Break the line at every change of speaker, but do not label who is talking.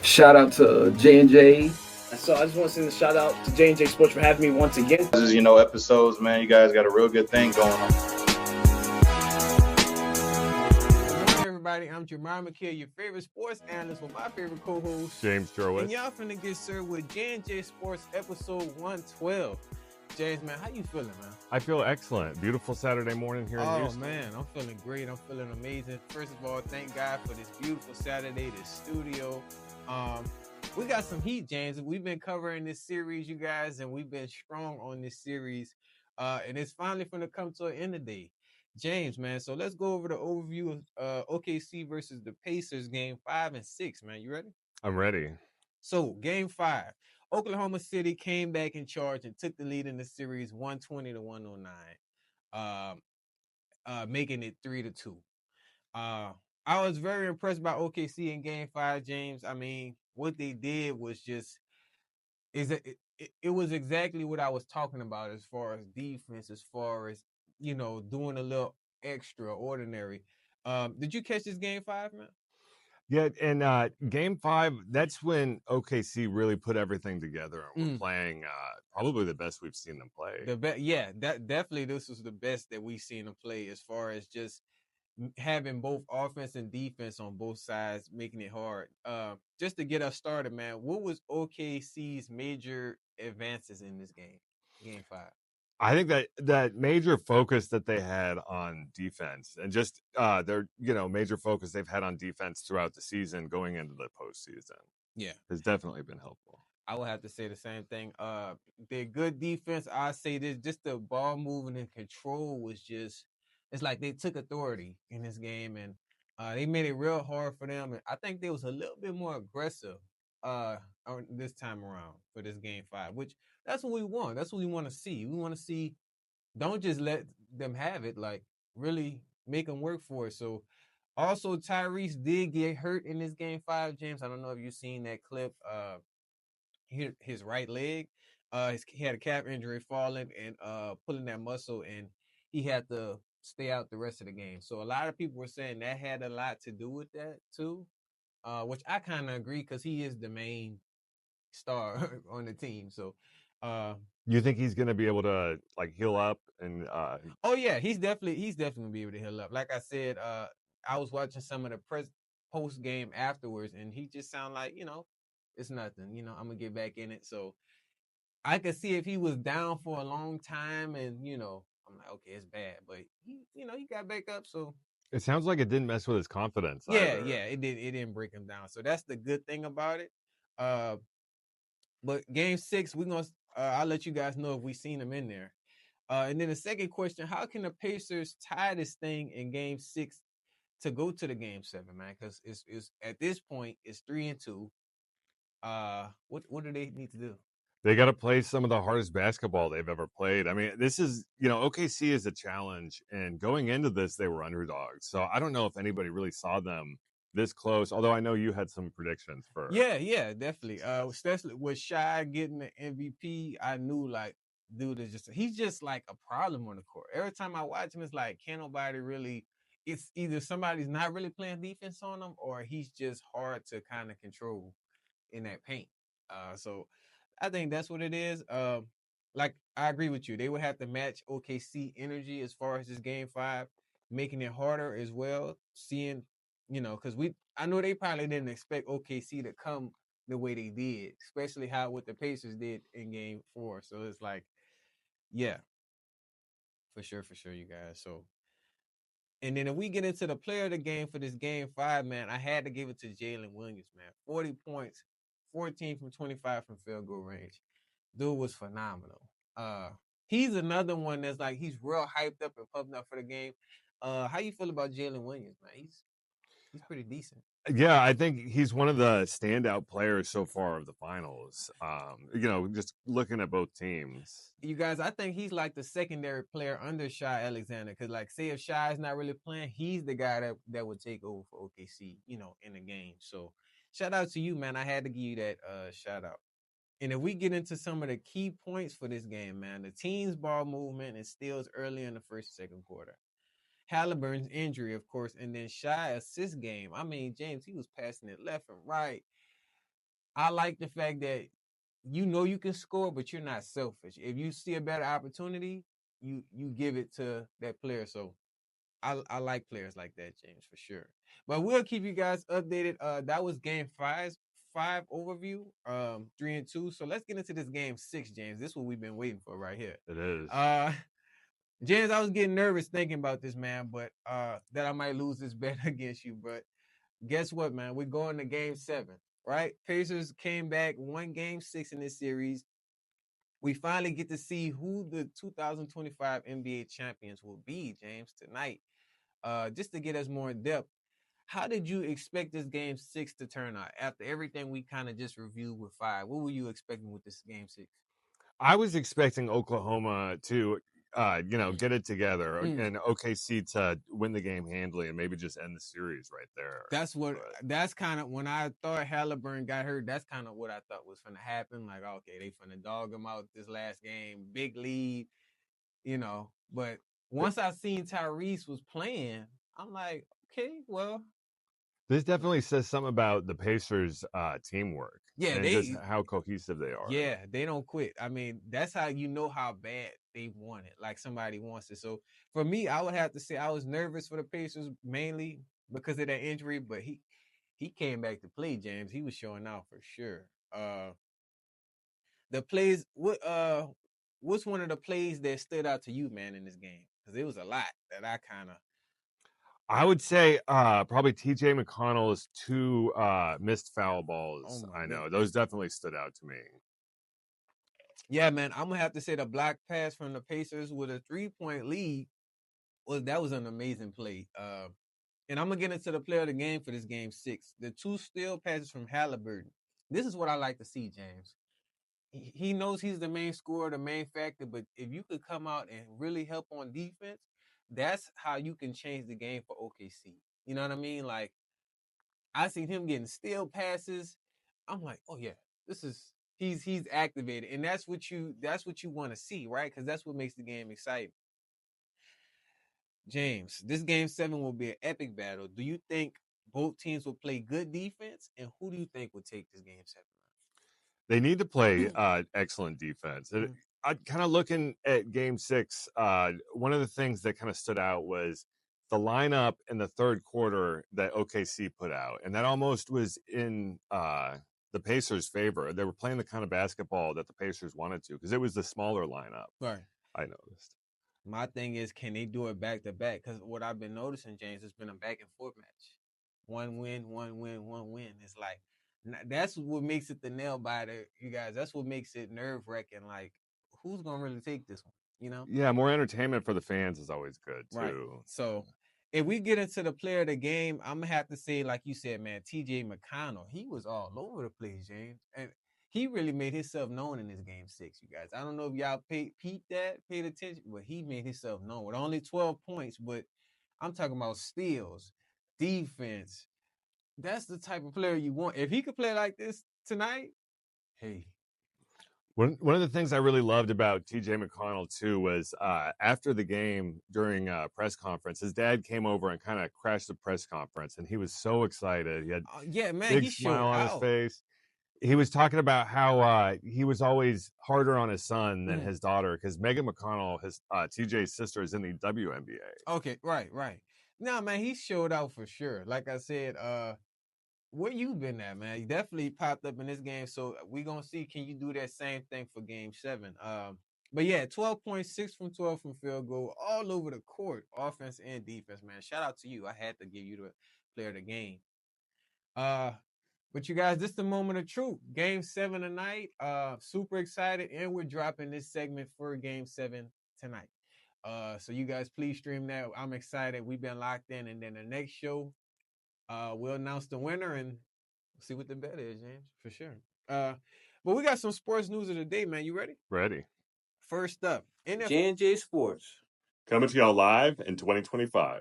Shout out to J&J.
So I just want to send a shout out to J&J Sports for having me once again.
This is, episodes, man. You guys got a real good thing going on.
Good morning, everybody. I'm Jamar McKill, your favorite sports analyst with my favorite co-host,
James Jorwitz.
And y'all finna get served with J&J Sports episode 112. James, man, how you feeling, man?
I feel excellent. Beautiful Saturday morning here in Houston.
Oh, man, I'm feeling great. I'm feeling amazing. First of all, thank God for this beautiful Saturday, this studio. We got some heat, James. We've been covering this series, you guys, and we've been strong on this series. And it's finally finna come to an end of the day. James, man, so let's go over the overview of OKC versus the Pacers game 5 and 6, man. You ready?
I'm ready.
So, game 5, Oklahoma City came back in charge and took the lead in the series 120 to 109, making it 3-2. I was very impressed by OKC in game 5, James. I mean, what they did was just it was exactly what I was talking about as far as defense, as far as doing a little extraordinary. Did you catch this game 5, man?
Yeah, and game 5, that's when OKC really put everything together and were playing probably the best we've seen them play.
Definitely this was the best that we've seen them play as far as just having both offense and defense on both sides, making it hard. Just to get us started, man, what was OKC's major advances in this game 5?
I think that major focus that they had on defense and just their major focus they've had on defense throughout the season going into the postseason, has definitely been helpful.
I would have to say the same thing. Their good defense, I say this, just the ball moving and control was just, it's like they took authority in this game, and they made it real hard for them. And I think they was a little bit more aggressive this time around for this game 5, which that's what we want. That's what we want to see. We want to see, don't just let them have it, like really make them work for it. So also Tyrese did get hurt in this game 5, James. I don't know if you've seen that clip. His right leg, he had a calf injury falling and pulling that muscle, and he had to stay out the rest of the game. So a lot of people were saying that had a lot to do with that too, which I kind of agree because he is the main star on the team. So
you think he's going to be able to like heal up and
oh yeah, he's definitely gonna be able to heal up. Like I said, I was watching some of the post game afterwards, and he just sounded like, it's nothing, I'm gonna get back in it. So I could see if he was down for a long time, and I'm like, okay, it's bad, but he got back up. So
it sounds like it didn't mess with his confidence.
Yeah, it didn't break him down. So that's the good thing about it. But game 6, we're gonna I'll let you guys know if we've seen him in there. And then the second question: how can the Pacers tie this thing in game 6 to go to the game 7, man? Because it's at this point it's 3-2. What do they need to do?
They got to play some of the hardest basketball they've ever played. I mean, this is, OKC is a challenge, and going into this, they were underdogs. So I don't know if anybody really saw them this close, although I know you had some predictions for.
Yeah, definitely. Especially with Shai getting the MVP, I knew, like, dude is he's just like a problem on the court. Every time I watch him, it's like, can't nobody really, it's either somebody's not really playing defense on him, or he's just hard to kind of control in that paint. So I think that's what it is. Like, I agree with you. They would have to match OKC energy as far as this game 5, making it harder as well. Seeing, because I know they probably didn't expect OKC to come the way they did, especially what the Pacers did in game 4. So it's like, yeah, for sure, you guys. So, and then if we get into the player of the game for this game 5, man, I had to give it to Jalen Williams, man. 40 points, 14 from 25 from field goal range. Dude was phenomenal. He's another one that's like, he's real hyped up and pumped up for the game. How you feel about Jalen Williams, man? He's pretty decent.
Yeah, I think he's one of the standout players so far of the finals. Just looking at both teams.
You guys, I think he's like the secondary player under Shai Alexander. Because, like, say if Shai is not really playing, he's the guy that would take over for OKC, in the game. So, shout out to you, man. I had to give you that shout out. And if we get into some of the key points for this game, man, the team's ball movement and steals early in the first, second quarter. Halliburton's injury, of course, and then Shai assist game. I mean, James, he was passing it left and right. I like the fact that you know you can score, but you're not selfish. If you see a better opportunity, you give it to that player. So I like players like that, James, for sure. But we'll keep you guys updated. That was game five overview, 3-2. So let's get into this game 6, James. This is what we've been waiting for right here.
It is.
James, I was getting nervous thinking about this, man, but that I might lose this bet against you. But guess what, man? We're going to game 7, right? Pacers came back, won game 6 in this series. We finally get to see who the 2025 NBA champions will be, James, tonight. Just to get us more in depth, how did you expect this game 6 to turn out after everything we kind of just reviewed with 5? What were you expecting with this game 6?
I was expecting Oklahoma to, get it together and OKC to win the game handily and maybe just end the series right there.
That's kind of when I thought Halliburton got hurt. That's kind of what I thought was going to happen. Like, okay, they finna dog him out this last game, big lead, But once I seen Tyrese was playing, I'm like, okay, well.
This definitely says something about the Pacers' teamwork.
Yeah,
and just how cohesive they are.
Yeah, they don't quit. I mean, that's how you know how bad they want it. Like somebody wants it. So for me, I would have to say I was nervous for the Pacers mainly because of that injury, but he came back to play, James. He was showing out for sure. The plays, what's one of the plays that stood out to you, man, in this game? Because it was a lot that
I would say probably TJ McConnell's 2 missed foul balls. I know. Those definitely stood out to me.
Yeah, man. I'm going to have to say the block pass from the Pacers with a 3-point lead, that was an amazing play. And I'm going to get into the player of the game for this game 6. The 2 steal passes from Halliburton. This is what I like to see, James. He knows he's the main scorer, the main factor, but if you could come out and really help on defense, that's how you can change the game for OKC. You know what I mean? Like, I seen him getting steal passes. I'm like, oh yeah, he's activated, and that's what you want to see, right? Because that's what makes the game exciting. James, this game 7 will be an epic battle. Do you think both teams will play good defense, and who do you think will take this game 7?
They need to play excellent defense. I kind of looking at game 6. One of the things that kind of stood out was the lineup in the third quarter that OKC put out. And that almost was in the Pacers' favor. They were playing the kind of basketball that the Pacers wanted to because it was the smaller lineup.
Right.
I noticed.
My thing is, can they do it back to back? Because what I've been noticing, James, it's been a back and forth match. 1 win, 1 win, 1 win. It's like, that's what makes it the nail biter, you guys. That's what makes it nerve-wracking. Like, who's going to really take this one,
Yeah, more entertainment for the fans is always good, too.
Right. So, if we get into the player of the game, I'm going to have to say, like you said, man, TJ McConnell, he was all over the place, James. And he really made himself known in this game 6, you guys. I don't know if y'all paid attention, but he made himself known with only 12 points. But I'm talking about steals, defense. That's the type of player you want. If he could play like this tonight, hey.
One of the things I really loved about TJ McConnell, too, was after the game during a press conference, his dad came over and kind of crashed the press conference, and he was so excited. He had big smile on his face. He was talking about how he was always harder on his son than his daughter because Megan McConnell, his TJ's sister, is in the WNBA.
Okay, right. No, man, he showed out for sure. Like I said, where you been at, man? You definitely popped up in this game. So we're going to see, can you do that same thing for game 7? But yeah, 12.6 from 12 from field goal, all over the court, offense and defense, man. Shout out to you. I had to give you the player of the game. But you guys, this is the moment of truth. Game 7 tonight. Super excited, and we're dropping this segment for game 7 tonight. So you guys, please stream that. I'm excited. We've been locked in, and then the next show, we'll announce the winner and see what the bet is, James, for sure. But we got some sports news of the day, man. You ready?
Ready.
First up,
J&J Sports.
Coming to y'all live in 2025.